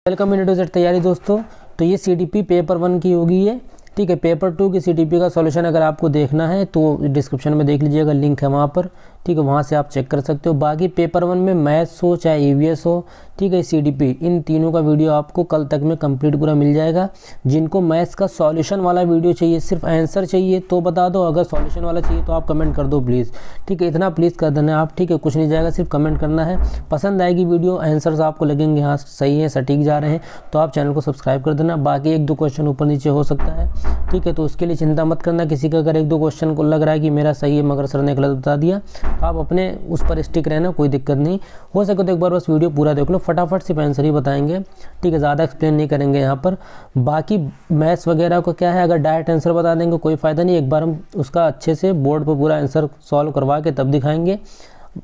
Welcome in to Z तैयारी दोस्तों। तो ये सीडीपी पेपर 1 की होगी है, ठीक है। पेपर 2 की सीडीपी का सॉल्यूशन अगर आपको देखना है तो डिस्क्रिप्शन में देख लीजिएगा, लिंक है वहाँ पर, ठीक है। वहाँ से आप चेक कर सकते हो। बाकी पेपर 1 में मैथ्स हो चाहे ईवीएस हो, ठीक है, सीडीपी, इन तीनों का वीडियो आपको कल तक में कंप्लीट पूरा मिल जाएगा। जिनको मैथ्स का सॉल्यूशन वाला वीडियो चाहिए, सिर्फ आंसर चाहिए तो बता दो, अगर सॉल्यूशन वाला चाहिए तो आप कमेंट कर दो प्लीज़, ठीक है। इतना प्लीज़ कर देना आप, ठीक है। कुछ नहीं जाएगा, सिर्फ कमेंट करना है। पसंद आएगी वीडियो, आंसर्स आपको लगेंगे हाँ सही है, सटीक जा रहे हैं, तो आप चैनल को सब्सक्राइब कर देना। बाकी 1-2 क्वेश्चन ऊपर नीचे हो सकता है, ठीक है, तो उसके लिए चिंता मत करना। किसी का अगर 1-2 क्वेश्चन को लग रहा है कि मेरा सही है मगर सर ने गलत बता दिया, तो आप अपने उस पर स्टिक रहना, कोई दिक्कत नहीं। हो सके तो एक बार बस वीडियो पूरा देख लो, फटाफट सिर्फ आंसर ही बताएंगे, ठीक है, ज़्यादा एक्सप्लेन नहीं करेंगे यहाँ पर। बाकी मैथ्स वगैरह को क्या है, अगर डायरेक्ट आंसर बता देंगे कोई फ़ायदा नहीं, एक बार हम उसका अच्छे से बोर्ड पर पूरा आंसर सॉल्व करवा के तब दिखाएंगे।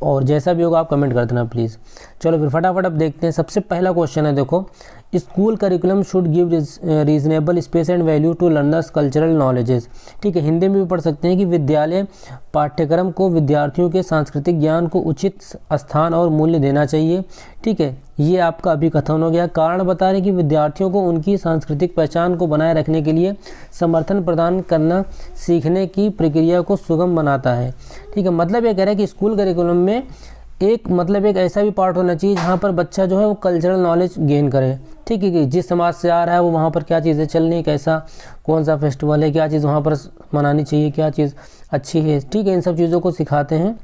और जैसा भी होगा आप कमेंट कर देना प्लीज़। चलो फिर फटाफट अब देखते हैं। सबसे पहला क्वेश्चन है, देखो, school curriculum should give reasonable space and value to learners cultural knowledges, ठीक है। हिंदी में भी पढ़ सकते हैं कि विद्यालय पाठ्यक्रम को विद्यार्थियों के सांस्कृतिक ज्ञान को उचित स्थान और मूल्य देना चाहिए, ठीक है। ये आपका अभी कथन हो गया। कारण बता रहे कि विद्यार्थियों को उनकी सांस्कृतिक पहचान को बनाए रखने के लिए समर्थन प्रदान करना सीखने की प्रक्रिया को सुगम बनाता है, ठीक है। मतलब ये कह रहा है कि स्कूल करिकुलम में एक ऐसा भी पार्ट होना चाहिए जहाँ पर बच्चा जो है वो कल्चरल नॉलेज गेन करे, ठीक है, कि जिस समाज से आ रहा है वो वहाँ पर क्या चीज़ें चल रही, कैसा कौन सा फेस्टिवल है, क्या चीज़ वहाँ पर मनानी चाहिए, क्या चीज़ अच्छी है, ठीक है, इन सब चीज़ों को सिखाते हैं।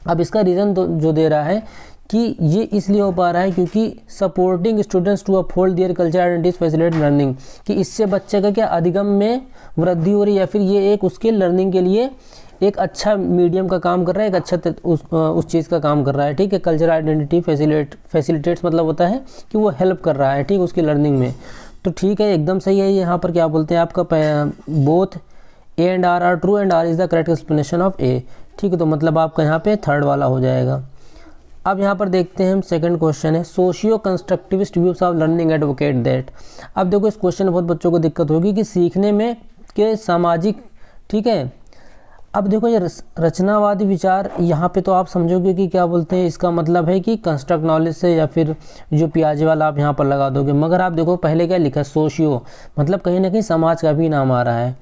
अब इसका रीज़न जो दे रहा है कि ये इसलिए हो पा रहा है क्योंकि supporting students to uphold their culture identities facilitate learning, कि इससे बच्चे का क्या अधिगम में वृद्धि हो रही है, या फिर ये एक उसके लर्निंग के लिए एक अच्छा मीडियम का काम कर रहा है, एक अच्छा उस चीज़ का काम कर रहा है, ठीक है। कल्चर आइडेंटिटी फैसिलिटेट्स मतलब होता है कि वो हेल्प कर रहा है, ठीक, उसकी लर्निंग में। तो ठीक है, एकदम सही है। यहाँ पर क्या बोलते हैं आपका both A and R are true and R is the correct explanation of A, ठीक है। तो मतलब आपका यहाँ पे थर्ड वाला हो जाएगा। अब यहाँ पर देखते हैं हम, सेकंड क्वेश्चन है, socio constructivist views of learning advocate that. अब देखो इस क्वेश्चन में बहुत बच्चों को दिक्कत होगी कि सीखने में के सामाजिक, ठीक है। अब देखो ये रचनावादी विचार, यहाँ पे तो आप समझोगे कि क्या बोलते हैं, इसका मतलब है कि कंस्ट्रक्ट नॉलेज से, या फिर जो पियाजे वाला आप यहाँ पर लगा दोगे। मगर आप देखो पहले क्या लिखा है, सोशियो, मतलब कहीं ना कहीं समाज का भी नाम आ रहा है,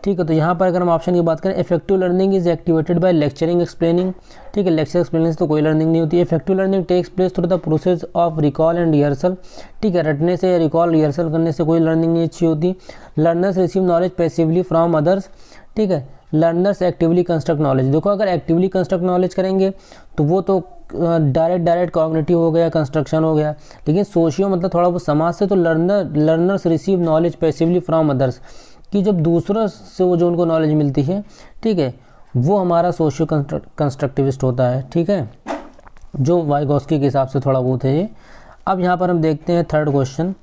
ठीक है। तो यहाँ पर अगर हम ऑप्शन की बात करें, effective learning is activated by lecturing explaining, ठीक है। लेक्चर एक्सप्लेनिंग से तो कोई लर्निंग नहीं होती। Effective learning takes place through the process of recall and rehearsal, ठीक है। रटने से या रिकॉल रिहर्सल करने से कोई लर्निंग नहीं अच्छी होती। Learners receive knowledge passively from others, ठीक है। लर्नर्स एक्टिवली कंस्ट्रक्ट नॉलेज, देखो अगर एक्टिवली कंस्ट्रक्ट नॉलेज करेंगे तो वो तो डायरेक्ट कॉग्निटिव हो गया, कंस्ट्रक्शन हो गया। लेकिन सोशियो मतलब थोड़ा वो समाज से, तो learners receive knowledge passively from others, कि जब दूसरों से वो जो उनको नॉलेज मिलती है, ठीक है, वो हमारा सोशियो कंस्ट्रक्टिविस्ट होता है, ठीक है, जो वाइगोस्की के हिसाब से थोड़ा बहुत है ये। अब यहाँ पर हम देखते हैं third question,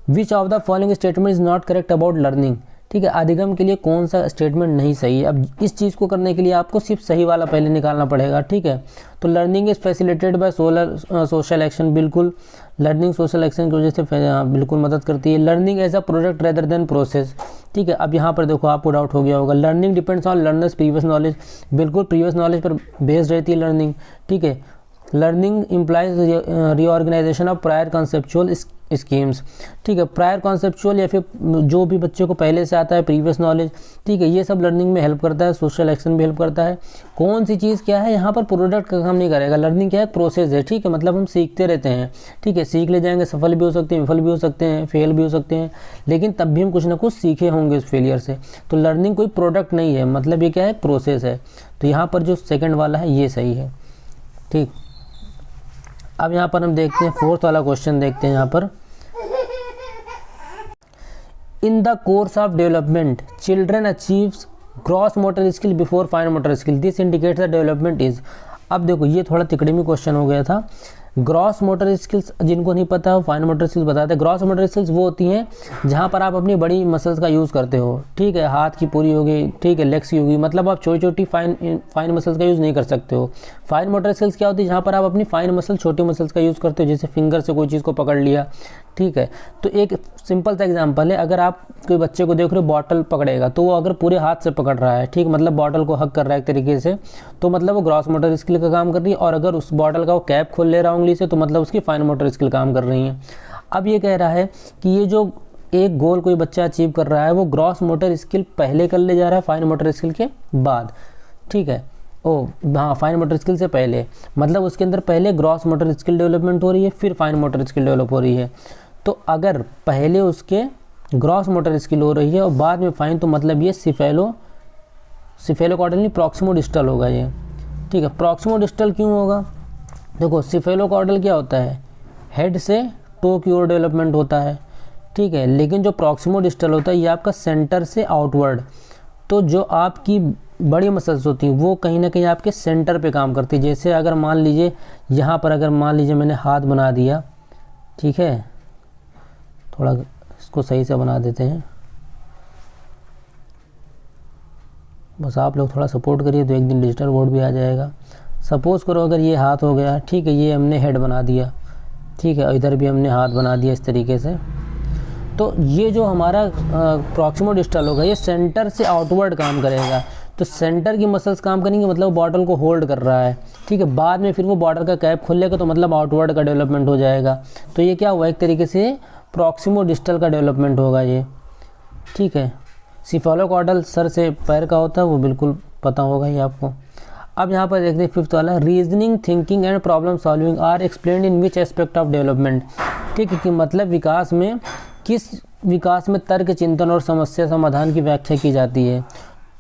which of the following statement is not correct about learning, ठीक है। अधिगम के लिए कौन सा स्टेटमेंट नहीं सही है। अब इस चीज़ को करने के लिए आपको सिर्फ सही वाला पहले निकालना पड़ेगा, ठीक है। तो learning is facilitated by social action, बिल्कुल लर्निंग सोशल एक्शन की वजह से बिल्कुल मदद करती है। Learning as a product rather than process, ठीक है। अब यहाँ पर देखो आपको डाउट हो गया होगा, learning depends on learners previous knowledge, बिल्कुल प्रीवियस नॉलेज पर बेस्ड रहती है लर्निंग, ठीक है। Learning implies reorganisation of prior conceptual schemes, ठीक है। प्रायर कॉन्सेप्चुअल या फिर जो भी बच्चे को पहले से आता है, प्रीवियस नॉलेज, ठीक है, ये सब लर्निंग में हेल्प करता है। सोशल एक्शन भी हेल्प करता है। कौन सी चीज़ क्या है, यहाँ पर प्रोडक्ट का काम नहीं करेगा। लर्निंग क्या है, प्रोसेस है, ठीक है, मतलब हम सीखते रहते हैं, ठीक है। सीख ले जाएंगे, सफल भी हो सकते हैं, विफल भी हो सकते हैं, फेल भी हो सकते हैं, लेकिन तब भी हम कुछ ना कुछ सीखे होंगे उस फेलियर से। तो लर्निंग कोई प्रोडक्ट नहीं है, मतलब ये क्या है, प्रोसेस है। तो यहाँ पर जो सेकेंड वाला है ये सही है, ठीक। अब यहाँ पर हम देखते हैं फोर्थ वाला क्वेश्चन, देखते हैं यहाँ पर, in the course of development children achieves gross motor skill before fine motor skill, this indicates the development is. अब देखो ये थोड़ा तिकड़मी क्वेश्चन हो गया था। ग्रॉस मोटर स्किल्स जिनको नहीं पता, फाइन मोटर स्किल्स बताते हैं। ग्रॉस मोटर स्किल्स वो होती हैं जहाँ पर आप अपनी बड़ी मसल्स का यूज़ करते हो, ठीक है, हाथ की पूरी हो गई, ठीक है, लेग्स की होगी, मतलब आप छोटी छोटी फाइन मसल्स का यूज़ नहीं कर सकते हो। फाइन मोटर स्किल्स क्या होती है, जहाँ पर आप अपनी फाइन मसल, छोटी मसल्स का यूज़ करते हो, जैसे फिंगर से कोई चीज़ को पकड़ लिया, ठीक है। तो एक सिंपल सा एग्जांपल है, अगर आप कोई बच्चे को देख रहे हो बॉटल पकड़ेगा, तो वो अगर पूरे हाथ से पकड़ रहा है, ठीक, मतलब बॉटल को हक कर रहा है एक तरीके से, तो मतलब वो ग्रॉस मोटर स्किल का काम कर रही है। और अगर उस बॉटल का वो कैप खोल ले रहा है उंगली से, तो मतलब उसकी फाइन मोटर स्किल काम कर रही है। अब ये कह रहा है कि ये जो एक गोल कोई बच्चा अचीव कर रहा है वो ग्रॉस मोटर स्किल पहले कर ले जा रहा है फाइन मोटर स्किल के बाद, ठीक है। हाँ, फाइन मोटर स्किल से पहले, मतलब उसके अंदर पहले ग्रॉस मोटर स्किल डेवलपमेंट हो रही है, फिर फाइन मोटर स्किल डेवलप हो रही है। तो अगर पहले उसके ग्रॉस मोटर स्किल हो रही है और बाद में फाइन, तो मतलब ये सिफेलोकॉर्डल नहीं, प्रॉक्सिमोडिस्टल होगा ये, ठीक है। प्रॉक्सिमोडिस्टल क्यों होगा? देखो सिफेलोकॉर्डल क्या होता है, हेड से टो की ओर डेवलपमेंट होता है, ठीक है। लेकिन जो प्रॉक्सिमोडिस्टल होता है ये आपका सेंटर से आउटवर्ड। तो जो आपकी बड़ी मसल्स होती हैं वो कहीं ना कहीं आपके सेंटर पे काम करती है। जैसे अगर मान लीजिए यहाँ पर, अगर मान लीजिए मैंने हाथ बना दिया, ठीक है, थोड़ा इसको सही से बना देते हैं, बस आप लोग थोड़ा सपोर्ट करिए तो एक दिन डिजिटल बोर्ड भी आ जाएगा। सपोज़ करो अगर ये हाथ हो गया, ठीक है, ये हमने हेड बना दिया, ठीक है, इधर भी हमने हाथ बना दिया इस तरीके से। तो ये जो हमारा प्रॉक्सिमोडिस्टल होगा ये सेंटर से आउटवर्ड काम करेगा। तो सेंटर की मसल्स काम करेंगे, मतलब बॉटल को होल्ड कर रहा है, ठीक है। बाद में फिर वो बॉटल का कैप खुलेगा तो मतलब आउटवर्ड का डेवलपमेंट हो जाएगा। तो ये क्या हुआ, एक तरीके से प्रॉक्सिमोडिस्टल का डेवलपमेंट होगा ये, ठीक है। सिफेलोकॉर्डल सर से पैर का होता है, वो बिल्कुल पता होगा ही आपको। अब यहाँ पर देखते हैं फिफ्थ वाला, reasoning, thinking and problem solving are explained in which aspect of development, ठीक है। कि मतलब विकास में, किस विकास में तर्क, चिंतन और समस्या समाधान की व्याख्या की जाती है।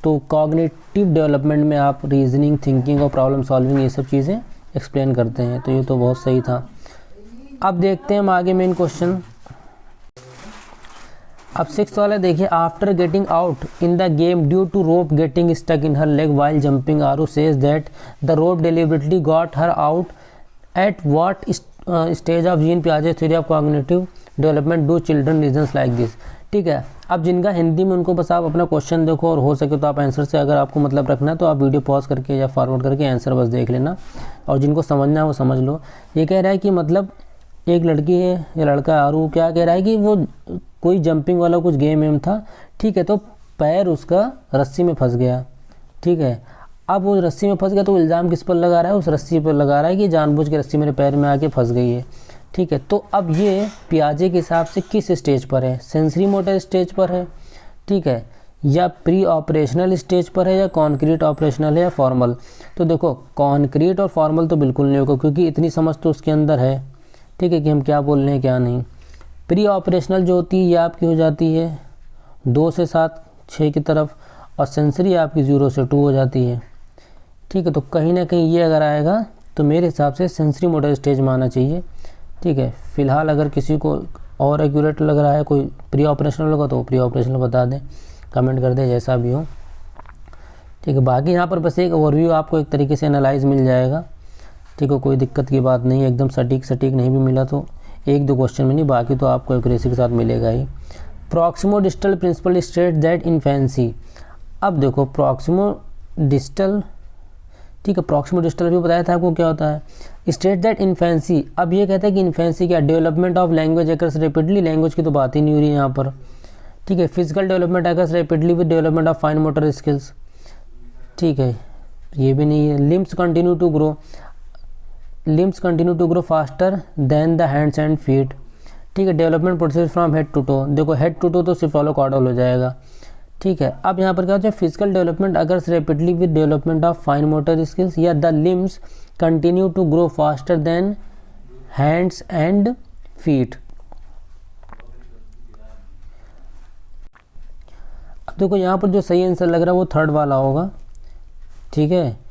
तो कॉग्निटिव डेवलपमेंट में आप रीजनिंग, थिंकिंग और प्रॉब्लम सॉल्विंग ये सब चीज़ें एक्सप्लेन करते हैं। तो ये तो बहुत सही था। अब देखते हैं हम आगे मेन क्वेश्चन। अब सिक्स वाला देखिए, after getting out in the game due to rope getting stuck in her leg while jumping, Aru says that the rope deliberately got her out at what stage of Jean पियाजे theory of cognitive development do children reasons like this, ठीक है। अब जिनका हिंदी में उनको बस आप अपना क्वेश्चन देखो और हो सके तो आप आंसर से, अगर आपको मतलब रखना है तो आप वीडियो पॉज करके या फॉरवर्ड करके आंसर बस देख लेना, और जिनको समझना है वो समझ लो। ये कह रहा है कि मतलब एक लड़की है या लड़का, आरू क्या कह रहा है कि वो कोई जंपिंग वाला कुछ गेम था, ठीक है। तो पैर उसका रस्सी में फंस गया, ठीक है। अब वो रस्सी में फंस गया तो इल्ज़ाम किस पर लगा रहा है, उस रस्सी पर लगा रहा है कि जानबूझ के रस्सी मेरे पैर में आके फंस गई है, ठीक है। तो अब ये पियाजे के हिसाब से किस स्टेज पर है, सेंसरी मोटर स्टेज पर है, ठीक है, या प्री ऑपरेशनल स्टेज पर है, या कॉन्क्रीट ऑपरेशनल है, या फॉर्मल। तो देखो कॉन्क्रीट और फॉर्मल तो बिल्कुल नहीं होगा, क्योंकि इतनी समझ तो उसके अंदर है, ठीक है, कि हम क्या बोल रहे हैं क्या नहीं। प्री ऑपरेशनल जो होती है ये आपकी हो जाती है 2 से 7, 6 की तरफ, और सेंसरी आपकी 0 से 2 हो जाती है, ठीक है। तो कहीं ना कहीं ये अगर आएगा तो मेरे हिसाब से सेंसरी मोटर स्टेज में आना चाहिए, ठीक है। फिलहाल अगर किसी को और एक्यूरेट लग रहा है, कोई प्री ऑपरेशनल होगा तो प्री ऑपरेशनल बता दें, कमेंट कर दें, जैसा भी हो, ठीक है। बाकी यहाँ पर बस एक ओवरव्यू आपको एक तरीके से एनालाइज मिल जाएगा, ठीक है, कोई दिक्कत की बात नहीं है। एकदम सटीक नहीं भी मिला तो 1-2 क्वेश्चन में नहीं, बाकी तो आपको एक्यूरेसी के साथ मिलेगा ही। प्रॉक्सिमोडिस्टल प्रिंसिपल स्टेट दैट इन्फेंसी, अब देखो प्रॉक्सिमोडिस्टल, ठीक है, प्रॉक्सिमोडिस्टल भी बताया था आपको क्या होता है, स्टेट दैट इन्फेंसी। अब ये कहता है कि इन्फेंसी क्या, development of language occurs rapidly, language की तो बात ही नहीं हो रही है यहाँ पर, ठीक है। Physical development occurs rapidly with development of fine motor skills, ठीक है, ये भी नहीं है। Limbs continue to grow faster than the hands and feet, ठीक है। Development process from head to toe, देखो हेड टू टो तो सिफेलोकॉर्डल हो जाएगा, ठीक है। अब यहाँ पर क्या होता है, physical development occurs rapidly with development of fine motor skills, या the limbs continue to grow faster than hands and feet. अब देखो यहाँ पर जो सही आंसर लग रहा है वो थर्ड वाला होगा, ठीक है,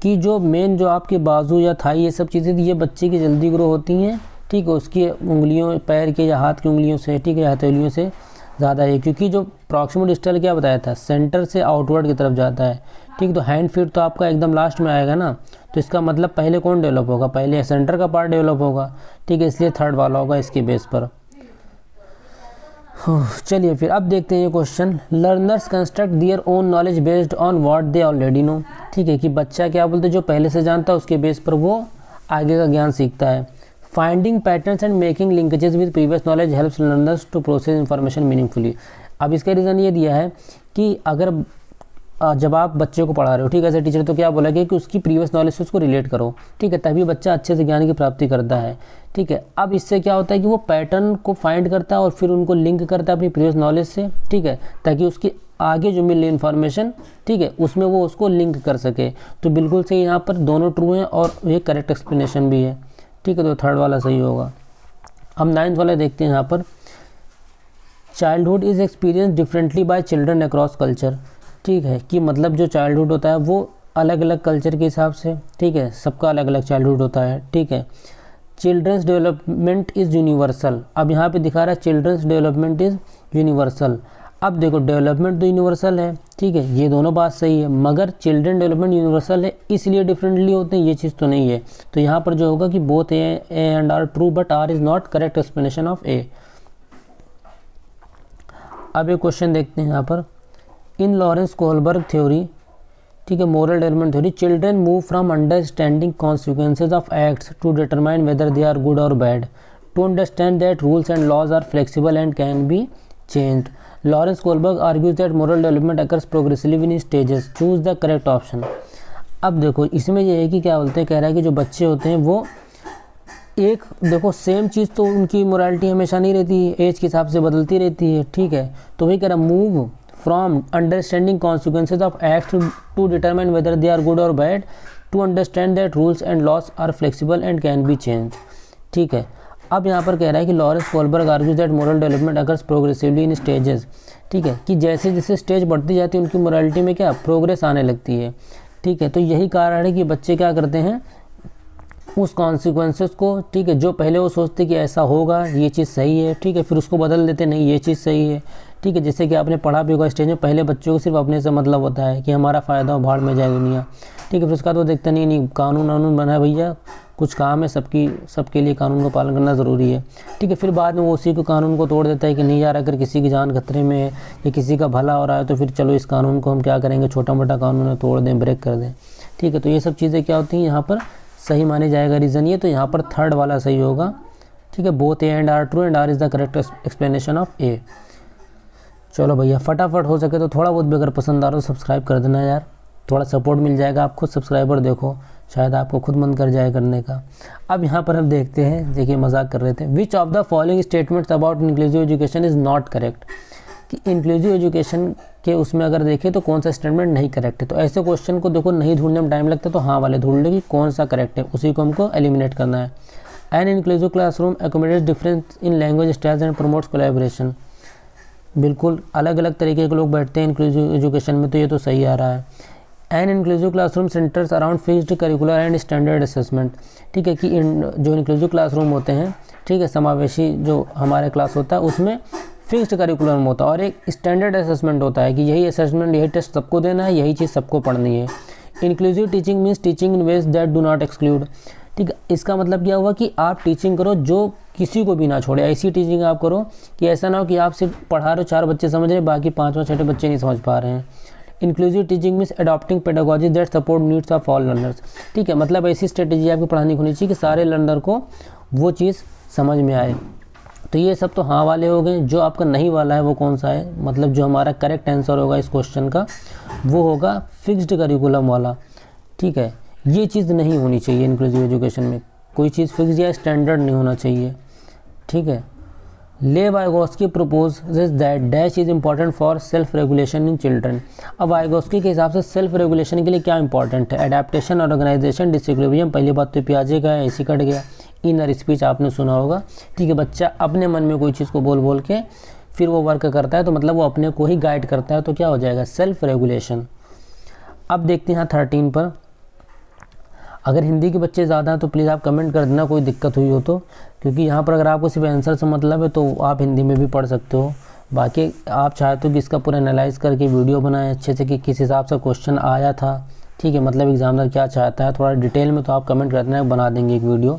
कि जो मेन जो आपके बाजू या थाई ये सब चीज़ें ये बच्चे की जल्दी ग्रो होती हैं, ठीक है, उसकी उंगलियों, पैर के या हाथ की उंगलियों से, ठीक है, हथेलियों से ज़्यादा है, क्योंकि जो प्रॉक्सिमोडिस्टल क्या बताया था, सेंटर से आउटवर्ड की तरफ जाता है, ठीक। तो हैंड फीट तो आपका एकदम लास्ट में आएगा ना, तो इसका मतलब पहले कौन डेवलप होगा, पहले सेंटर का पार्ट डेवलप होगा, ठीक है, इसलिए थर्ड वाला होगा इसके बेस पर। चलिए फिर अब देखते हैं ये question, learners construct their own knowledge based on what they already know, ठीक है, कि बच्चा क्या बोलते हैं, जो पहले से जानता है उसके बेस पर वो आगे का ज्ञान सीखता है। Finding patterns and making linkages with previous knowledge helps learners to process information meaningfully. अब इसका रीज़न ये दिया है कि अगर जब आप बच्चे को पढ़ा रहे हो, ठीक है, ऐसे टीचर तो क्या बोला कि उसकी प्रीवियस नॉलेज से उसको रिलेट करो, ठीक है, तभी बच्चा अच्छे से ज्ञान की प्राप्ति करता है, ठीक है। अब इससे क्या होता है कि वो पैटर्न को फाइंड करता है और फिर उनको लिंक करता है अपनी प्रीवियस नॉलेज से, ठीक है, ताकि उसकी आगे जो मिली इन्फॉर्मेशन, ठीक है, उसमें वो उसको लिंक कर सके। तो बिल्कुल सही, यहाँ पर दोनों ट्रू हैं और ये करेक्ट एक्सप्लेनेशन भी है, ठीक है, तो थर्ड वाला सही होगा। हम 9th वाला देखते हैं यहाँ पर, childhood is experience differently bye children across culture, ठीक है, कि मतलब जो चाइल्डहुड होता है वो अलग अलग कल्चर के हिसाब से, ठीक है, सबका अलग अलग चाइल्डहुड होता है, ठीक है। चिल्ड्रंस डेवलपमेंट इज़ यूनिवर्सल, अब यहाँ पे दिखा रहा है चिल्ड्रंस डेवलपमेंट इज़ यूनिवर्सल। अब देखो डेवलपमेंट तो यूनिवर्सल है, ठीक है, ये दोनों बात सही है, मगर चिल्ड्रन डेवलपमेंट यूनिवर्सल है इसलिए डिफरेंटली होते हैं, ये चीज़ तो नहीं है। तो यहाँ पर जो होगा कि both A and R true but R is not correct explanation of A. अब एक क्वेश्चन देखते हैं यहाँ पर, इन लॉरेंस कोहलबर्ग थ्योरी, ठीक है, moral development theory, children move from understanding consequences of acts to determine whether they are good or bad, to understand that rules and laws are flexible and can be changed. Lawrence Kohlberg argues that moral development occurs progressively in stages, choose the correct option. अब देखो इसमें ये है कि क्या बोलते हैं, कह रहा है कि जो बच्चे होते हैं वो एक, देखो सेम चीज़ तो उनकी मोरालिटी हमेशा नहीं रहती है, एज के हिसाब से बदलती रहती है, ठीक है। तो वही कह रहा, move from understanding consequences of act to determine whether they are good or bad, to understand that rules and laws are flexible and can be change, ठीक है। अब यहाँ पर कह रहा है कि Lawrence Kohlberg argues that moral development occurs progressively in stages, ठीक है, कि जैसे जैसे स्टेज बढ़ती जाती है उनकी मोरालिटी में क्या प्रोग्रेस आने लगती है, ठीक है। तो यही कारण है कि बच्चे क्या करते हैं, उस कॉन्सिक्वेंसेस को, ठीक है, जो पहले वो सोचते कि ऐसा होगा, ये चीज़ सही है, ठीक है, फिर उसको बदल देते, नहीं ये चीज़ सही है, ठीक है। जैसे कि आपने पढ़ा भी होगा स्टेज में, पहले बच्चों को सिर्फ अपने से मतलब होता है कि हमारा फ़ायदा हो, भाड़ में जाए दुनिया, ठीक है। फिर उसका तो देखते नहीं कानून वानून बना है भैया, कुछ काम है, सबके लिए कानून का पालन करना ज़रूरी है, ठीक है। फिर बाद में वो उसी को कानून को तोड़ देता है कि नहीं यार, अगर किसी की जान खतरे में है या किसी का भला हो रहा है तो फिर चलो इस कानून को हम क्या करेंगे, छोटा मोटा कानून है तोड़ दें, ब्रेक कर दें, ठीक है। तो ये सब चीज़ें क्या होती हैं, यहाँ पर सही माने जाएगा रीज़न ये, तो यहाँ पर थर्ड वाला सही होगा, ठीक है। Both A and R true and R is the correct explanation of A. चलो भैया फटाफट हो सके तो थोड़ा बहुत भी अगर पसंद आ रहा हो सब्सक्राइब कर देना यार, थोड़ा सपोर्ट मिल जाएगा। आप खुद सब्सक्राइबर देखो, शायद आपको खुद मन कर जाए करने का। अब यहाँ पर हम देखते हैं, देखिए मजाक कर रहे थे, विच of the following statements about inclusive education is not correct, कि इंक्लूसिव एजुकेशन के उसमें अगर देखें तो कौन सा स्टेटमेंट नहीं करेक्ट है। तो ऐसे क्वेश्चन को देखो नहीं ढूंढने में टाइम लगता है, तो हाँ वाले ढूंढ लो कि कौन सा करेक्ट है, उसी को हमको एलिमिनेट करना है। An inclusive classroom accommodates difference in language styles and promotes collaboration, बिल्कुल अलग अलग तरीके के लोग बैठते हैं इंक्लूसिव एजुकेशन में, तो ये तो सही आ रहा है। An inclusive classroom centres around fixed curricular and standard assessment, ठीक है, कि जो इंक्लूसिव क्लासरूम होते हैं, ठीक है, समावेशी जो हमारे क्लास होता है उसमें फिक्स्ड करिकुलम होता है और एक स्टैंडर्ड असेसमेंट होता है कि यही असेसमेंट, यही टेस्ट सबको देना है, यही चीज़ सबको पढ़नी है। Inclusive teaching means teaching in ways that do not exclude, ठीक है। इसका मतलब क्या हुआ कि आप टीचिंग करो जो किसी को भी ना छोड़े, ऐसी टीचिंग आप करो कि ऐसा ना हो कि आप सिर्फ पढ़ा रहे हो, 4 बच्चे समझ रहे, बाकी 5 6 बच्चे नहीं समझ पा रहे हैं। Inclusive teaching means adopting pedagogy that support needs of all learners, ठीक है, मतलब ऐसी स्ट्रेटेजी आपकी पढ़ाने की होनी चाहिए कि सारे लर्नर को वो चीज़ समझ में आए। तो ये सब तो हाँ वाले हो गए। जो आपका नहीं वाला है वो कौन सा है, मतलब जो हमारा करेक्ट आंसर होगा इस क्वेश्चन का वो होगा फिक्स्ड करिकुलम वाला, ठीक है। ये चीज़ नहीं होनी चाहिए इंक्लूसिव एजुकेशन में, कोई चीज़ फिक्स या स्टैंडर्ड नहीं होना चाहिए, ठीक है। ले Vygotsky proposes that dash is important for self regulation in children. अब वाइगोस्की के हिसाब से सेल्फ रेगुलेशन के लिए क्या इंपॉर्टेंट है, एडेप्टेशन, ऑर्गेनाइजेशन, डिसिक्विलिब्रियम। पहली बात तो पियाजे का है, ऐसी कट गया। इनर स्पीच आपने सुना होगा, ठीक है, बच्चा अपने मन में कोई चीज़ को बोल बोल के फिर वो वर्क करता है, तो मतलब वो अपने को ही गाइड करता है, तो क्या हो जाएगा सेल्फ रेगुलेशन। अब देखते हैं यहाँ 13 पर, अगर हिंदी के बच्चे ज़्यादा हैं तो प्लीज़ आप कमेंट कर देना कोई दिक्कत हुई हो तो, क्योंकि यहाँ पर अगर आपको सिर्फ आंसर से मतलब है तो आप हिंदी में भी पढ़ सकते हो। बाकी आप चाहते हो कि इसका पूरा एनालाइज करके वीडियो बनाएं अच्छे से कि किस हिसाब से क्वेश्चन आया था, ठीक है, मतलब एग्जामिनर क्या चाहता है थोड़ा डिटेल में, तो आप कमेंट कर देना, बना देंगे एक वीडियो,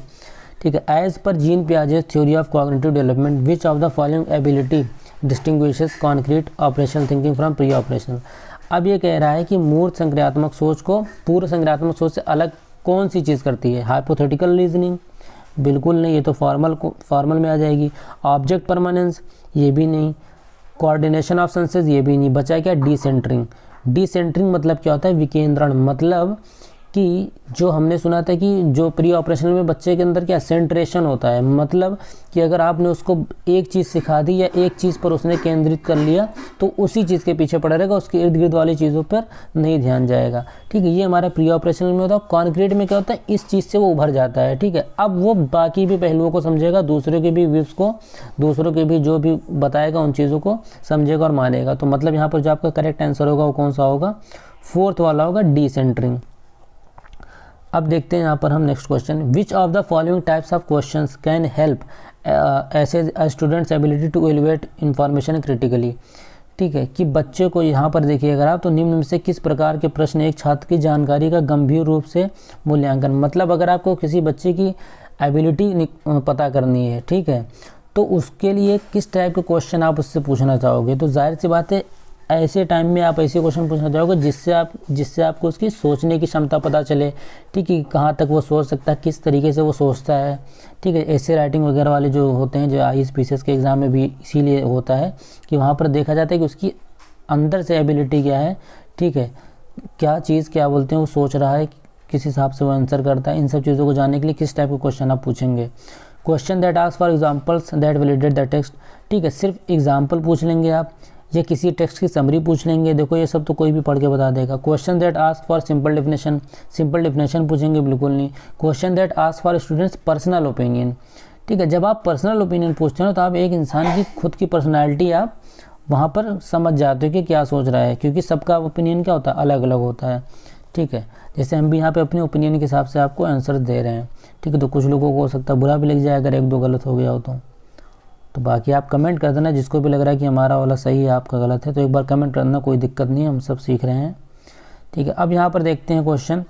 ठीक है। As per Jean Piaget's theory of cognitive development which of the following ability distinguishes concrete operational thinking from pre operational. अब ये कह रहा है कि मूर्त संक्रियात्मक सोच को पूर्व संक्रियात्मक सोच से अलग कौन सी चीज़ करती है, हाइपोथेटिकल रीजनिंग, बिल्कुल नहीं, ये तो फॉर्मल में आ जाएगी। ऑब्जेक्ट परमानेंस, ये भी नहीं। कोऑर्डिनेशन ऑफ सेंसेस, ये भी नहीं। बचा क्या, डिसेंटरिंग, डिसेंटरिंग मतलब क्या होता है, विकेंद्रण। मतलब कि जो हमने सुना था कि जो प्री ऑपरेशनल में बच्चे के अंदर क्या सेंट्रेशन होता है, मतलब कि अगर आपने उसको एक चीज़ सिखा दी या एक चीज़ पर उसने केंद्रित कर लिया तो उसी चीज़ के पीछे पड़ा रहेगा, उसके इर्द गिर्द वाली चीज़ों पर नहीं ध्यान जाएगा। ठीक है, ये हमारा प्री ऑपरेशनल में होता है। कॉन्क्रीट में क्या होता है, इस चीज़ से वो उभर जाता है। ठीक है, अब वो बाकी भी पहलुओं को समझेगा, दूसरों के भी व्यूज़ को, दूसरों के भी जो भी बताएगा उन चीज़ों को समझेगा और मानेगा। तो मतलब यहाँ पर जो आपका करेक्ट आंसर होगा वो कौन सा होगा, फोर्थ वाला होगा, डिसेंटरिंग। अब देखते हैं यहाँ पर हम next question, which of the following types of questions can help assess a student's ability to elevate information critically. ठीक है, कि बच्चे को यहाँ पर देखिए अगर आप, तो निम्न में से किस प्रकार के प्रश्न एक छात्र की जानकारी का गंभीर रूप से मूल्यांकन। मतलब अगर आपको किसी बच्चे की एबिलिटी पता करनी है, ठीक है, तो उसके लिए किस टाइप के क्वेश्चन आप उससे पूछना चाहोगे। तो जाहिर सी बात है ऐसे टाइम में आप ऐसे क्वेश्चन पूछना चाहोगे जिससे आपको उसकी सोचने की क्षमता पता चले। ठीक है, कहाँ तक वो सोच सकता है, किस तरीके से वो सोचता है। ठीक है, ऐसे राइटिंग वगैरह वाले जो होते हैं, जो IAS PCS के एग्ज़ाम में भी इसीलिए होता है कि वहाँ पर देखा जाता है कि उसकी अंदर से एबिलिटी क्या है। ठीक है, क्या चीज़ क्या बोलते हैं वो सोच रहा है, किस हिसाब से वो आंसर करता है। इन सब चीज़ों को जानने के लिए किस टाइप के क्वेश्चन आप पूछेंगे। Question that ask for examples that validate the text. ठीक है, सिर्फ एग्जाम्पल पूछ लेंगे आप या किसी टेक्स्ट की समरी पूछ लेंगे, देखो ये सब तो कोई भी पढ़ के बता देगा। Question that ask for simple definition पूछेंगे, बिल्कुल नहीं। Question that ask for students personal opinion. ठीक है, जब आप पर्सनल ओपिनियन पूछते हो तो आप एक इंसान की खुद की पर्सनैलिटी आप वहाँ पर समझ जाते हो कि क्या सोच रहा है, क्योंकि सबका ओपिनियन क्या होता है, अलग अलग होता है। ठीक है, जैसे हम भी यहाँ पे अपने ओपिनियन के हिसाब से आपको आंसर दे रहे हैं। ठीक है, तो कुछ लोगों को हो सकता है बुरा भी लग जाए अगर एक दो गलत हो गया हो तो बाकी आप कमेंट कर देना, जिसको भी लग रहा है कि हमारा वाला सही है आपका गलत है, तो एक बार कमेंट करना, कोई दिक्कत नहीं है, हम सब सीख रहे हैं। ठीक है, अब यहाँ पर देखते हैं question,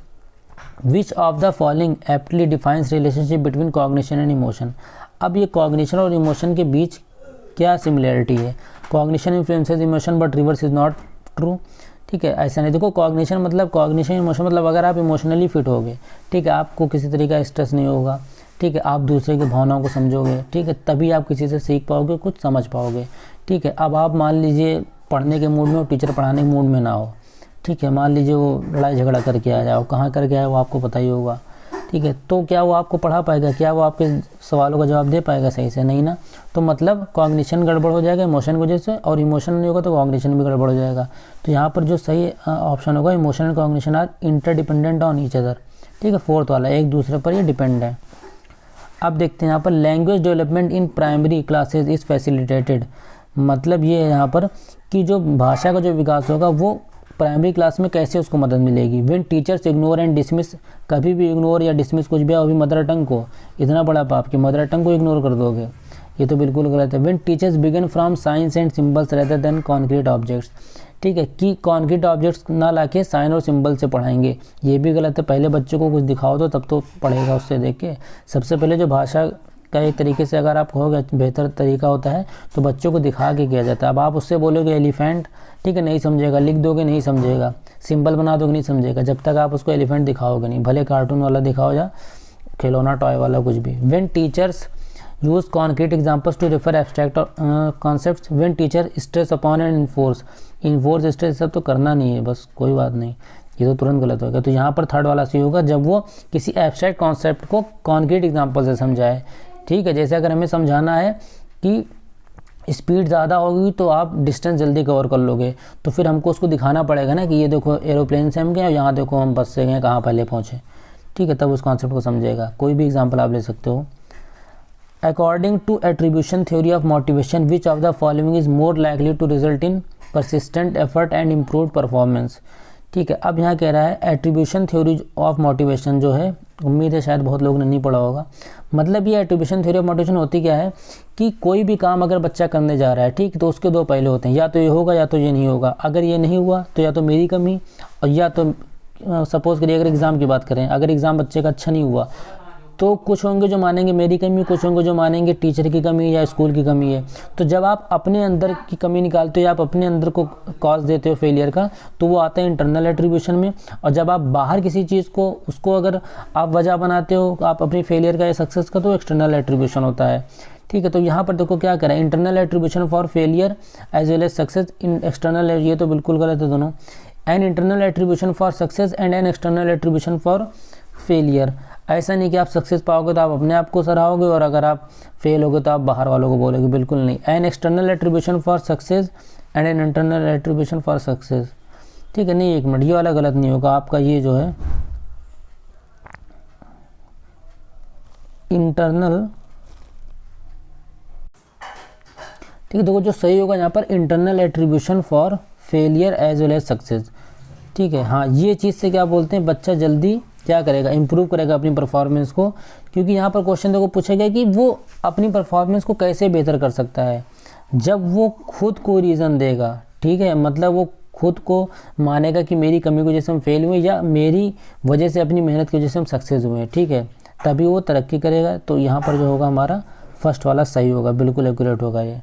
which of the following aptly defines relationship between cognition and emotion. अब ये कॉग्निशन और इमोशन के बीच क्या सिमिलरिटी है। Cognition influences emotion but reverse is not true. ठीक है, ऐसा नहीं। देखो कॉग्निशन इमोशन मतलब अगर आप इमोशनली फिट होगे, ठीक है, आपको किसी तरीके का स्ट्रेस नहीं होगा, ठीक है, आप दूसरे की भावनाओं को समझोगे, ठीक है, तभी आप किसी से सीख पाओगे, कुछ समझ पाओगे। ठीक है, अब आप मान लीजिए पढ़ने के मूड में हो, टीचर पढ़ाने के मूड में ना हो, ठीक है, मान लीजिए वो लड़ाई झगड़ा करके आ जाओ, कहाँ करके आए वो आपको पता ही होगा। ठीक है, तो क्या वो आपको पढ़ा पाएगा, क्या वो आपके सवालों का जवाब दे पाएगा सही से, नहीं ना। तो मतलब कॉग्निशन गड़बड़ हो जाएगा इमोशन की वजह से, और इमोशन नहीं होगा तो कॉग्निशन भी गड़बड़ हो जाएगा। तो यहाँ पर जो सही ऑप्शन होगा, emotion and cognition are interdependent on each other. ठीक है, फोर्थ वाला, एक दूसरे पर ये डिपेंड है। अब देखते हैं यहाँ पर language development in primary classes is facilitated. मतलब ये है यहाँ पर कि जो भाषा का जो विकास होगा वो प्राइमरी क्लास में कैसे उसको मदद मिलेगी। When teachers ignore and dismiss, कभी भी इग्नोर या डिसमिस कुछ भी, अभी मदर टंग को, इतना बड़ा पाप कि मदर टंग को इग्नोर कर दोगे, ये तो बिल्कुल गलत है। When teachers begin from science and symbols rather than concrete objects. ठीक है, कि कॉन्क्रीट ऑब्जेक्ट्स ना लाके साइन और सिंबल से पढ़ाएंगे, ये भी गलत है। पहले बच्चों को कुछ दिखाओ तो तब तो पढ़ेगा उससे देख के। सबसे पहले जो भाषा का एक तरीके से अगर आप कहोगे बेहतर तरीका होता है तो बच्चों को दिखा के किया जाता है। अब आप उससे बोलोगे एलिफेंट, ठीक है, नहीं समझेगा, लिख दोगे नहीं समझेगा, सिंबल बना दोगे नहीं समझेगा, जब तक आप उसको एलिफेंट दिखाओगे नहीं, भले कार्टून वाला दिखाओ या खिलौना टॉय वाला कुछ भी। When teachers use concrete examples to refer abstract concepts, when teacher stress upon and enforce stress, सब तो करना नहीं है, बस कोई बात नहीं, ये तो तुरंत गलत होगा। तो यहाँ पर थर्ड वाला सही होगा, जब वो किसी एब्स्ट्रैक्ट कॉन्सेप्ट को कॉन्क्रीट एग्जाम्पल से समझाए। ठीक है, जैसे अगर हमें समझाना है कि स्पीड ज़्यादा होगी तो आप डिस्टेंस जल्दी कवर कर लोगे, तो फिर हमको उसको दिखाना पड़ेगा ना कि ये देखो एरोप्लेन से हम गए और यहाँ देखो हम बस से गए, कहाँ पहले पहुँचे। ठीक है, तब उस कॉन्सेप्ट को समझेगा। कोई भी एग्जाम्पल आप ले सकते हो। According to attribution theory of motivation, which of the following is more likely to result in persistent effort and improve performance. ठीक है, अब यहाँ कह रहा है एट्रीब्यूशन थ्योरी ऑफ मोटिवेशन जो है, उम्मीद है शायद बहुत लोगों ने नहीं पढ़ा होगा। मतलब ये एट्रीब्यूशन थ्योरी ऑफ मोटिवेशन होती क्या है कि कोई भी काम अगर बच्चा करने जा रहा है, ठीक, तो उसके दो पहलू होते हैं, या तो ये होगा या तो ये नहीं होगा। अगर ये नहीं हुआ तो या तो मेरी कमी, और या तो सपोज करिए अगर एग्ज़ाम की बात करें, अगर एग्ज़ाम बच्चे का अच्छा नहीं हुआ तो कुछ होंगे जो मानेंगे मेरी कमी, कुछ होंगे जो मानेंगे टीचर की कमी या स्कूल की कमी है। तो जब आप अपने अंदर की कमी निकालते हो या आप अपने अंदर को कॉज देते हो फेलियर का, तो वो आता है इंटरनल एट्रीब्यूशन में। और जब आप बाहर किसी चीज़ को उसको अगर आप वजह बनाते हो आप अपनी फेलियर का या सक्सेस का, तो एक्सटर्नल एट्रीब्यूशन होता है। ठीक है, तो यहाँ पर देखो क्या करें, internal attribution for failure as well as success, in external, ये तो बिल्कुल गलत है दोनों। An internal attribution for success and an external attribution for failure. ऐसा नहीं कि आप सक्सेस पाओगे तो आप अपने आप को सराहोगे और अगर आप फेल होगे तो आप बाहर वालों को बोलोगे, बिल्कुल नहीं। N external attribution for success and N internal attribution for success, ठीक है। नहीं, एक मिनट, ये वाला गलत नहीं होगा आपका, ये जो है इंटरनल, ठीक है। देखो जो सही होगा यहाँ पर internal attribution for failure as well as success, ठीक है। हाँ, ये चीज़ से क्या बोलते हैं, बच्चा जल्दी क्या करेगा, इंप्रूव करेगा अपनी परफॉर्मेंस को, क्योंकि यहाँ पर क्वेश्चन देखो पूछेगा कि वो अपनी परफॉर्मेंस को कैसे बेहतर कर सकता है, जब वो खुद को रीज़न देगा, ठीक है। मतलब वो खुद को मानेगा कि मेरी कमी की वजह से हम फेल हुए या मेरी वजह से, अपनी मेहनत की वजह से हम सक्सेस हुए, ठीक है, तभी वो तरक्की करेगा। तो यहाँ पर जो होगा हमारा फर्स्ट वाला सही होगा, बिल्कुल एक्यूरेट होगा ये।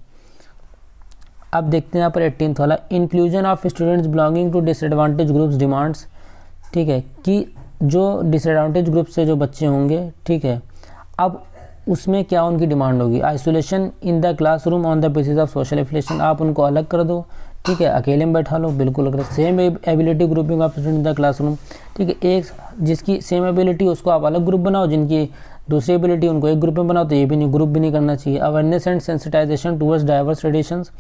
अब देखते हैं यहाँ पर 18th वाला, inclusion of students belonging to disadvantage groups demands, ठीक है, कि जो डिसएडवांटेज ग्रुप से जो बच्चे होंगे, ठीक है, अब उसमें क्या उनकी डिमांड होगी। Isolation in the classroom on the basis of social affiliation, आप उनको अलग कर दो, ठीक है, अकेले में बैठा लो, बिल्कुल अगर same ability grouping of student in the classroom, ठीक है, एक जिसकी सेम एबिलिटी उसको आप अलग ग्रुप बनाओ, जिनकी दूसरी एबिलिटी उनको एक ग्रुप में बनाओ, तो ये भी नहीं, ग्रुप भी नहीं करना चाहिए। Awareness and sensitization towards diverse traditions,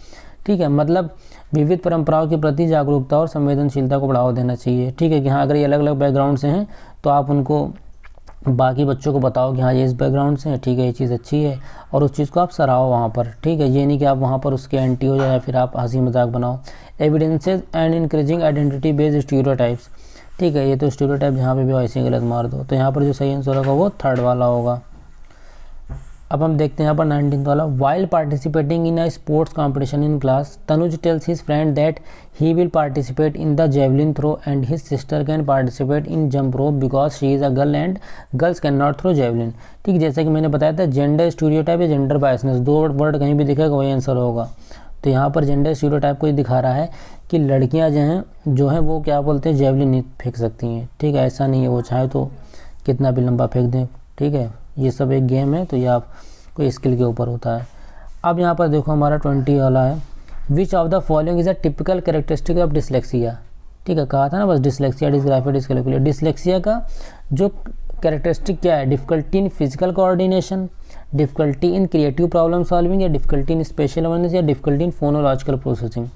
ठीक है, मतलब विविध परंपराओं के प्रति जागरूकता और संवेदनशीलता को बढ़ावा देना चाहिए, ठीक है, कि हाँ अगर ये अलग अलग बैकग्राउंड से हैं तो आप उनको बाकी बच्चों को बताओ कि हाँ ये इस बैकग्राउंड से है, ठीक है, ये चीज़ अच्छी है, और उस चीज़ को आप सराहो वहाँ पर, ठीक है। ये नहीं कि आप वहाँ पर उसके एंटी हो जाए या फिर आप हंसी मजाक बनाओ। Evidences and increasing identity based stereotypes, ठीक है, ये तो स्टीरियोटाइप जहाँ पे भी हो ऐसे गलत मार दो। तो यहाँ पर जो सही आंसर होगा वो थर्ड वाला होगा। अब हम देखते हैं यहाँ पर 19th वाला, while participating in a sports competition in class, Tanuj tells his friend that he will participate in the javelin throw and his sister can participate in jump rope because she is a girl and girls can not throw javelin, ठीक, जैसे कि मैंने बताया था gender stereotype या gender biasness, दो word कहीं भी दिखेगा वही आंसर होगा। तो यहाँ पर जेंडर स्टीरियोटाइप को ये दिखा रहा है कि लड़कियाँ जो हैं वो क्या बोलते हैं, जेवलिन नहीं फेंक सकती हैं, ठीक है, ऐसा नहीं है, वो चाहे तो कितना भी लंबा फेंक दें, ठीक है, ये सब एक गेम है, तो ये आप कोई स्किल के ऊपर होता है। अब यहाँ पर देखो हमारा 20 वाला है, विच of the following is a typical characteristic of dyslexia, ठीक है, कहा था ना बस, डिसलेक्सिया, डिसग्राफिया, डिसकैलकुलिया। डिसलेक्सिया का जो कैरेक्टरिस्टिक क्या है, difficulty in physical coordination, difficulty in creative problem solving, या डिफ़िकल्टी इन स्पेशल अवेयरनेस, या डिफ़िकल्टी इन फोनोलॉजिकल प्रोसेसिंग।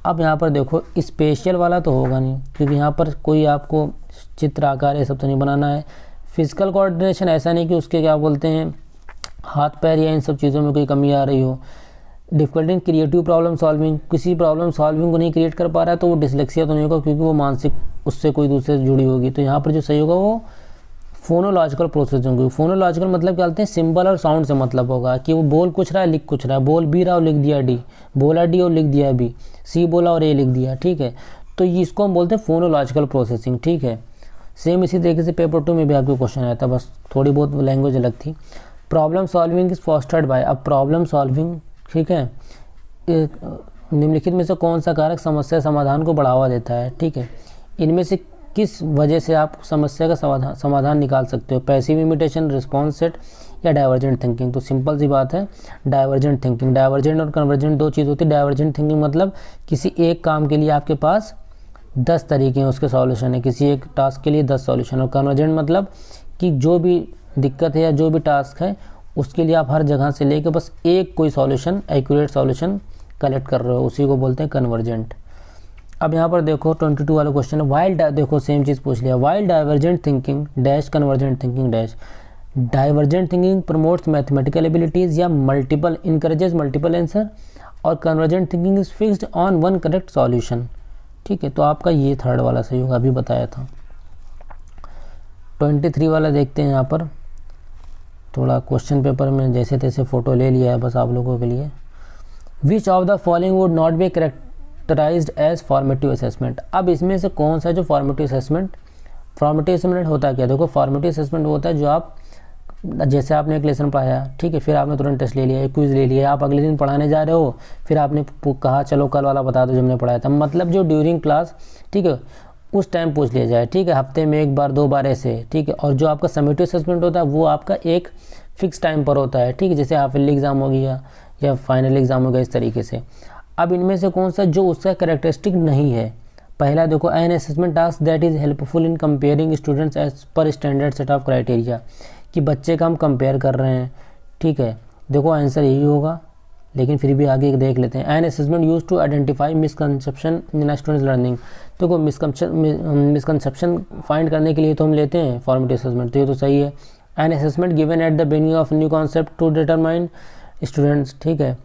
अब यहाँ पर देखो स्पेशल वाला तो होगा नहीं, क्योंकि यहाँ पर कोई आपको चित्र आकार ये सब तो नहीं बनाना है। फिजिकल कोऑर्डिनेशन ऐसा नहीं कि उसके क्या बोलते हैं हाथ पैर या इन सब चीज़ों में कोई कमी आ रही हो। Difficulty in creative problem solving, किसी प्रॉब्लम सॉल्विंग को नहीं क्रिएट कर पा रहा है तो वो डिसलेक्सिया तो नहीं होगा, क्योंकि वो मानसिक उससे कोई दूसरे से जुड़ी होगी। तो यहाँ पर जो सही होगा वो फोनोलॉजिकल प्रोसेस होंगे। फोनोलॉजिकल मतलब क्या बोलते हैं, सिंबल और साउंड से मतलब होगा कि वो बोल कुछ रहा है लिख कुछ रहा है, बोल बी रहा और लिख दिया डी, बोला डी और लिख दिया बी, सी बोला और ए लिख दिया, ठीक है, तो इसको हम बोलते हैं फोनोलॉजिकल प्रोसेसिंग, ठीक है। सेम इसी तरीके से पेपर 2 में भी आपको क्वेश्चन आया था, बस थोड़ी बहुत लैंग्वेज अलग थी। प्रॉब्लम सॉल्विंग इज फॉस्टर्ड बाय, अब प्रॉब्लम सॉल्विंग, ठीक है, निम्नलिखित में से कौन सा कारक समस्या समाधान को बढ़ावा देता है, ठीक है, इनमें से किस वजह से आप समस्या का समाधान निकाल सकते हो, पैसिव इमिटेशन, रिस्पॉन्स सेट, या डाइवर्जेंट थिंकिंग। तो सिंपल सी बात है डाइवर्जेंट थिंकिंग। डाइवर्जेंट और कन्वर्जेंट दो चीज़ होती है। डाइवर्जेंट थिंकिंग मतलब किसी एक काम के लिए आपके पास 10 तरीके हैं उसके सॉल्यूशन है, किसी एक टास्क के लिए 10 सॉल्यूशन। और कन्वर्जेंट मतलब कि जो भी दिक्कत है या जो भी टास्क है उसके लिए आप हर जगह से लेके बस एक कोई सॉल्यूशन, एक्यूरेट सॉल्यूशन कलेक्ट कर रहे हो, उसी को बोलते हैं कन्वर्जेंट। अब यहाँ पर देखो 22 वाला क्वेश्चन है, वाइल देखो सेम चीज़ पूछ लिया, while divergent thinking dash convergent thinking dash. Divergent thinking promotes mathematical abilities या मल्टीपल इंकरेजेस मल्टीपल आंसर, और convergent thinking is fixed on one correct solution, ठीक है। तो आपका ये थर्ड वाला सही होगा, अभी बताया था। 23 वाला देखते हैं, यहाँ पर थोड़ा क्वेश्चन पेपर में जैसे तैसे फ़ोटो ले लिया है बस आप लोगों के लिए। Which of the following would not be characterized as formative assessment. अब इसमें से कौन सा जो फॉर्मेटिव असेसमेंट होता है क्या, देखो फॉर्मेटिव असेसमेंट होता है जो आप जैसे आपने एक लेसन पढ़ाया, ठीक है, फिर आपने तुरंत टेस्ट ले लिया, एक क्विज़ ले लिया, आप अगले दिन पढ़ाने जा रहे हो, फिर आपने कहा चलो कल वाला बता दो जो हमने पढ़ाया था, मतलब जो ड्यूरिंग क्लास, ठीक है, उस टाइम पूछ लिया जाए, ठीक है, हफ्ते में एक बार 2 बार ऐसे, ठीक है। और जो आपका समेटिव असेसमेंट होता है वो आपका एक फिक्स टाइम पर होता है, ठीक है, जैसे हाफ ईयरली एग्ज़ाम हो गया या फाइनल एग्ज़ाम हो गया, इस तरीके से। अब इनमें से कौन सा जो उसका कैरेक्टरिस्टिक नहीं है, पहला देखो, an assessment task that is helpful in comparing students as per standard set of criteria, कि बच्चे का हम कंपेयर कर रहे हैं, ठीक है। देखो आंसर यही होगा, लेकिन फिर भी आगे देख लेते हैं। An assessment use to identify misconception in students learning. देखो मिसकंसेप्शन फाइंड करने के लिए तो हम लेते हैं फॉर्मेटिव असेसमेंट, तो ये तो सही है। An assessment given at the beginning of new concept to determine students, ठीक है।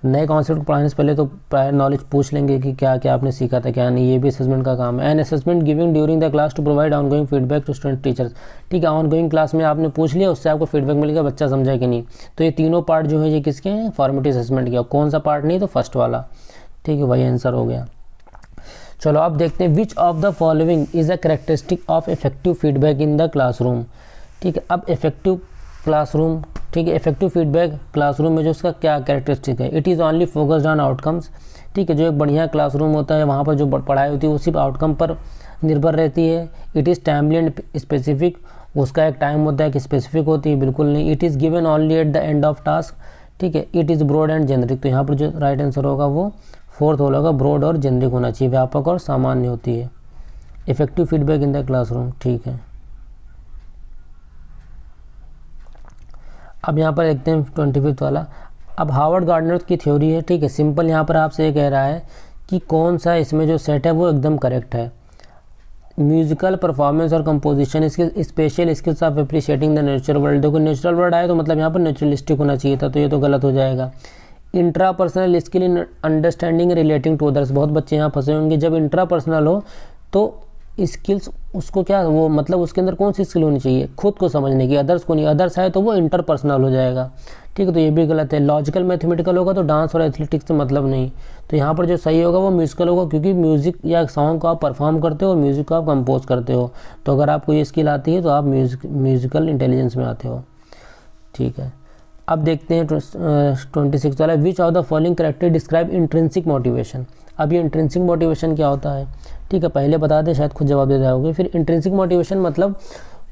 नए कॉन्सेप्ट को पढ़ाने से पहले तो प्रायर नॉलेज पूछ लेंगे कि क्या क्या आपने सीखा था क्या नहीं, ये भी असेसमेंट का काम है। An assessment giving during the class to provide ongoing feedback to student teachers, ठीक है। ऑनगोइंग क्लास में आपने पूछ लिया, उससे आपको फीडबैक मिल गया, बच्चा समझा कि नहीं। तो ये तीनों पार्ट जो है ये किसके हैं, फॉर्मेटिव असेसमेंट के। कौन सा पार्ट नहीं, तो फर्स्ट वाला, ठीक है, वही आंसर हो गया। चलो अब देखते हैं, which of the following is a characteristic of effective feedback in the classroom, ठीक है। अब इफेक्टिव क्लासरूम, ठीक है, इफेक्टिव फीडबैक क्लासरूम में जो उसका क्या कैरेक्टरिस्टिक है, it is only focused on outcomes, ठीक है। जो एक बढ़िया क्लासरूम होता है वहाँ पर जो पढ़ाई होती है वो सिर्फ आउटकम पर निर्भर रहती है। It is timely and specific, उसका एक टाइम होता है कि स्पेसिफिक होती है, बिल्कुल नहीं। It is given only at the end of task, ठीक है। It is broad and generic, तो यहाँ पर जो राइट आंसर होगा वो फोर्थ होगा, ब्रॉड और जेनरिक होना चाहिए, व्यापक और सामान्य होती है effective feedback in the classroom, ठीक है। अब यहाँ पर देखते हैं 25 वाला। अब हार्वर्ड गार्डनर की थ्योरी है, ठीक है। सिंपल यहाँ पर आपसे ये कह रहा है कि कौन सा इसमें जो सेट है वो एकदम करेक्ट है। म्यूजिकल परफॉर्मेंस और composition skill, special skills of appreciating the natural world. देखो नेचुरल वर्ल्ड आए तो मतलब यहाँ पर नेचुरलिस्टिक होना चाहिए था, तो ये तो गलत हो जाएगा। Intra personal skill in understanding relating to others, बहुत बच्चे यहाँ फंसे होंगे। जब इंट्रा पर्सनल हो तो स्किल्स उसको क्या वो मतलब उसके अंदर कौन सी स्किल होनी चाहिए, खुद को समझने की, अदर्स को नहीं। अदर्स है तो वो इंटर पर्सनल हो जाएगा, ठीक है, तो ये भी गलत है। लॉजिकल मैथमेटिकल होगा तो डांस और एथलेटिक्स से मतलब नहीं, तो यहाँ पर जो सही होगा वो म्यूजिकल होगा, क्योंकि म्यूज़िक या सॉन्ग को आप परफॉर्म करते हो और म्यूज़िक को आप कंपोज करते हो, तो अगर आपको ये स्किल आती है तो आप म्यूजिकल इंटेलिजेंस में आते हो, ठीक है। अब देखते हैं 26 वाला, विच of the following character describe intrinsic motivation. अब ये इंट्रिंसिक मोटिवेशन क्या होता है, ठीक है, पहले बता दें, शायद खुद जवाब दे जाओगे। फिर इंट्रिंसिक मोटिवेशन मतलब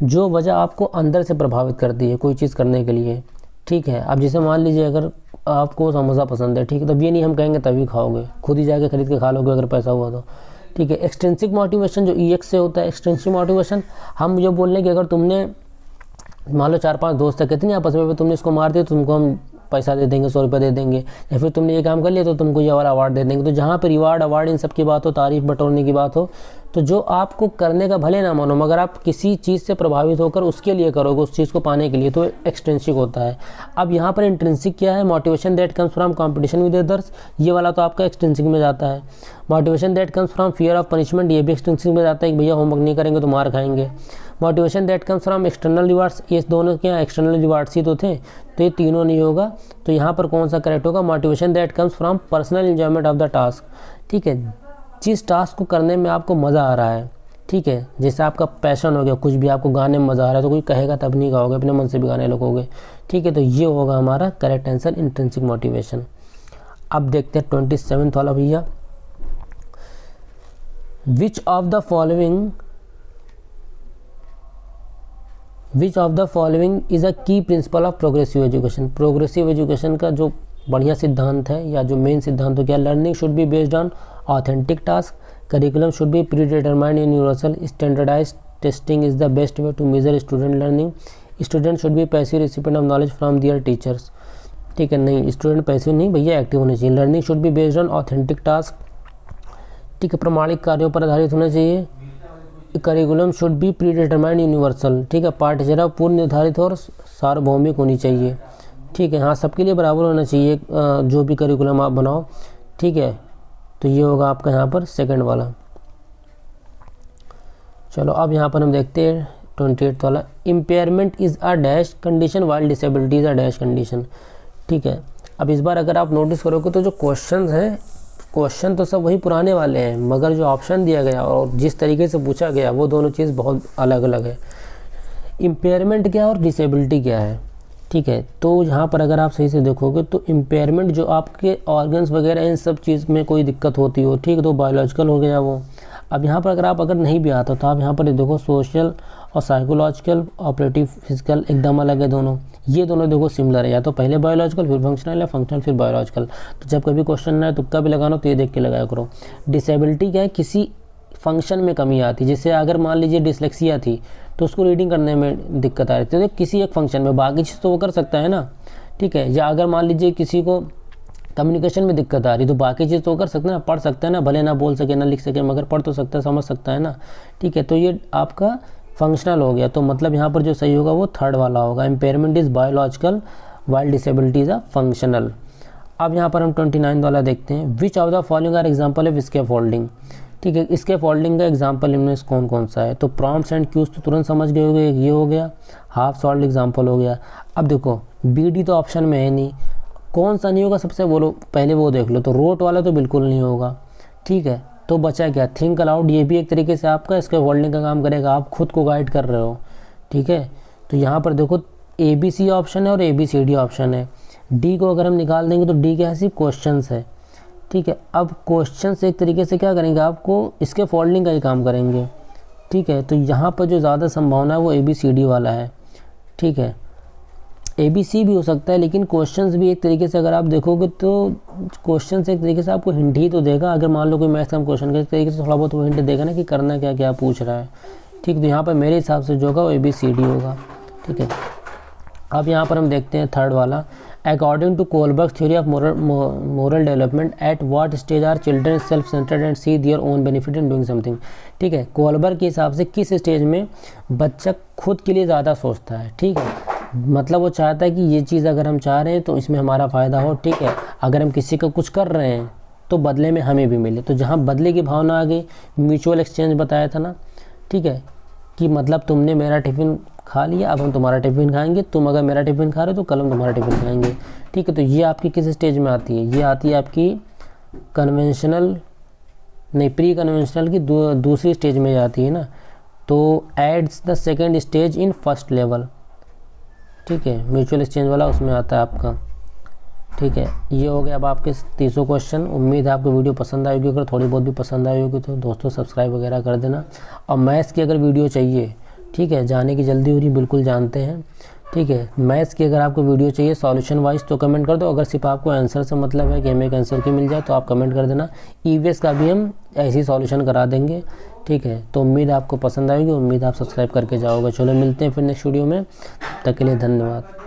जो वजह आपको अंदर से प्रभावित करती है कोई चीज़ करने के लिए, ठीक है। अब जैसे मान लीजिए अगर आपको समोसा पसंद है, ठीक है, तब ये नहीं हम कहेंगे तभी खाओगे, खुद ही जाके खरीद के खा लोगे अगर पैसा हुआ तो, ठीक है। एक्सट्रिंसिक मोटिवेशन जो EX से होता है, एक्सट्रिंसिक मोटिवेशन हम जो बोल रहे हैं कि अगर तुमने मान लो 4-5 दोस्त है, कितने आपस में, तुमने इसको मार दिया तो तुमको हम पैसा दे देंगे, 100 रुपये दे देंगे, या फिर तुमने ये काम कर लिया तो तुमको ये वाला अवार्ड दे देंगे। तो जहाँ पर रिवार्ड अवार्ड इन सब की बात हो, तारीफ बटोरने की बात हो, तो जो आपको करने का भले ना मानो, मगर आप किसी चीज़ से प्रभावित होकर उसके लिए करोगे, उस चीज़ को पाने के लिए, तो एक्सट्रिंसिक होता है। अब यहाँ पर इंट्रिंसिक क्या है, motivation that comes from competition with others, ये वाला तो आपका एक्सट्रिंसिक में जाता है। Motivation that comes from fear of punishment, ये भी एक्सट्रिंसिक में जाता है कि भैया होमवर्क नहीं करेंगे तो मार खाएंगे। Motivation that comes from external rewards, ये दोनों क्या एक्सटर्नल रिवार्ड्स ही तो थे, तो ये तीनों नहीं होगा। तो यहाँ पर कौन सा करेक्ट होगा, motivation that comes from personal enjoyment of the task, ठीक है। जिस टास्क को करने में आपको मज़ा आ रहा है, ठीक है, जैसे आपका पैशन हो गया, कुछ भी आपको गाने में मज़ा आ रहा है तो कोई कहेगा तब नहीं गाओगे, अपने मन से भी गाने लगोगे, ठीक है। तो ये होगा हमारा करेक्ट आंसर, इंट्रिंसिक मोटिवेशन। अब देखते हैं 27 वाला भैया, which of the following is a key principle of progressive education. Progressive education का जो बढ़िया सिद्धांत है या जो मेन सिद्धांत हो क्या, learning should be based on authentic task, curriculum should be pre determined in universal, standardized testing is the best way to measure student learning, student should be passive recipient of knowledge from their teachers, ठीक है। नहीं, student passive नहीं भैया, active होने चाहिए। Learning should be based on authentic task, ठीक है, प्रमाणिक कार्यों पर आधारित होना चाहिए। Curriculum should be pre determined universal, ठीक है, पाठ्यचर्या पूर्व निर्धारित और सार्वभौमिक होनी चाहिए, ठीक है। हाँ, सबके लिए बराबर होना चाहिए जो भी करिकुलम आप बनाओ, ठीक है। तो ये होगा आपका यहाँ पर सेकंड वाला। चलो अब यहाँ पर हम देखते हैं 28 वाला, impairment is a dash condition while disability is a dash condition, ठीक है। अब इस बार अगर आप नोटिस करोगे तो जो क्वेश्चन है, क्वेश्चन तो सब वही पुराने वाले हैं, मगर जो ऑप्शन दिया गया और जिस तरीके से पूछा गया वो दोनों चीज़ बहुत अलग अलग है। इम्पेयरमेंट क्या और डिसेबिलिटी क्या है, ठीक है। तो यहाँ पर अगर आप सही से देखोगे तो इम्पेयरमेंट जो आपके ऑर्गन्स वगैरह इन सब चीज़ में कोई दिक्कत होती हो, ठीक है, तो बायोलॉजिकल हो गया वो। अब यहाँ पर अगर नहीं भी आता तो आप यहाँ पर देखो सोशल और साइकोलॉजिकल, ऑपरेटिव, फिजिकल एकदम अलग है दोनों। ये दोनों देखो सिमिलर है, या तो पहले बायोलॉजिकल फिर फंक्शनल या फंक्शनल फिर बायोलॉजिकल। तो जब कभी क्वेश्चन ना है तुक्का भी लगाना तो ये देख के लगाया करो। डिसेबिलिटी क्या है, किसी फंक्शन में कमी आती, जैसे अगर मान लीजिए डिसलेक्सिया थी तो उसको रीडिंग करने में दिक्कत आ रही थी, तो किसी एक फंक्शन में, बाकी चीज़ तो वो कर सकता है ना, ठीक है। या अगर मान लीजिए किसी को कम्युनिकेशन में दिक्कत आ रही तो बाकी चीज़ तो कर सकते हैं ना, पढ़ सकते हैं ना, भले ना बोल सके ना लिख सके मगर पढ़ तो सकता है, समझ सकता है ना, ठीक है। तो ये आपका फंक्शनल हो गया, तो मतलब यहाँ पर जो सही होगा वो थर्ड वाला होगा, impairment is biological while disability is a functional. अब यहाँ पर हम 29 वाला देखते हैं, which of the following are example of scaffolding, ठीक है। स्कैफोल्डिंग का एग्जाम्पल इनमें से कौन कौन सा है, तो प्रॉम्प्ट्स एंड क्यूज तो तुरंत समझ गए होंगे, ये हो गया, हाफ सॉल्व एग्जाम्पल हो गया। अब देखो BD तो ऑप्शन में है नहीं, कौन सा नहीं होगा सबसे बोलो, पहले वो देख लो, तो रोट वाला तो बिल्कुल नहीं होगा, ठीक है। तो बचा क्या, थिंक अलाउड, ये भी एक तरीके से आपका स्कैफोल्डिंग का काम करेगा, आप खुद को गाइड कर रहे हो, ठीक है। तो यहाँ पर देखो ABC ऑप्शन है और ABCD ऑप्शन है, D को अगर हम निकाल देंगे तो D के यहाँ सिर्फ क्वेश्चंस है, ठीक है। अब क्वेश्चंस एक तरीके से क्या करेंगे, आपको इसके फोल्डिंग का ही काम करेंगे, ठीक है। तो यहाँ पर जो ज़्यादा संभावना है वो ABCD वाला है, ठीक है। ABC भी हो सकता है, लेकिन क्वेश्चंस भी एक तरीके से अगर आप देखोगे तो क्वेश्चंस एक तरीके से आपको हिंट ही तो देगा, अगर मान लो कोई मैथ्स का क्वेश्चन के तरीके से थोड़ा बहुत वो हिंट देगा ना कि करना क्या क्या पूछ रहा है, ठीक। तो यहाँ पर मेरे हिसाब से जो होगा वो ABCD होगा, ठीक है। अब यहाँ पर हम देखते हैं थर्ड वाला, according to Kohlberg theory of moral development at what stage are children self centred and see their own benefit in doing something, ठीक है। कोलबर्ग के हिसाब से किस स्टेज में बच्चा खुद के लिए ज़्यादा सोचता है, ठीक है। मतलब वो चाहता है कि ये चीज़ अगर हम चाह रहे हैं तो इसमें हमारा फ़ायदा हो, ठीक है। अगर हम किसी को कुछ कर रहे हैं तो बदले में हमें भी मिले, तो जहाँ बदले की भावना आ गई, म्यूचुअल एक्सचेंज बताया था ना, ठीक है, कि मतलब तुमने मेरा टिफ़िन खा लिया, अब हम तुम्हारा टिफ़िन खाएंगे, तुम अगर मेरा टिफ़िन खा रहे हो तो कल हम तुम्हारा टिफ़िन खाएंगे, ठीक है। तो ये आपकी किस स्टेज में आती है, ये आती है आपकी कन्वेंशनल नहीं, प्री कन्वेंशनल की दूसरी स्टेज में आती है ना, तो as the second stage in first level, ठीक है। म्यूचुअल एक्सचेंज वाला उसमें आता है आपका, ठीक है। ये हो गया अब आपके 300 क्वेश्चन। उम्मीद है आपको वीडियो पसंद आएगी, अगर थोड़ी बहुत भी पसंद आई होगी तो दोस्तों सब्सक्राइब वगैरह कर देना। और मैथ्स की अगर वीडियो चाहिए, ठीक है, जाने की जल्दी हो रही बिल्कुल जानते हैं, ठीक है। मैथ्स की अगर आपको वीडियो चाहिए सॉल्यूशन वाइज तो कमेंट कर दो, अगर सिर्फ आपको आंसर से मतलब है कि हमें एक आंसर की मिल जाए तो आप कमेंट कर देना। EVS का भी हम ऐसे ही सॉल्यूशन करा देंगे, ठीक है। तो उम्मीद आपको पसंद आएगी, उम्मीद आप सब्सक्राइब करके जाओगे। चलो मिलते हैं फिर नेक्स्ट वीडियो में, तब तक के लिए धन्यवाद।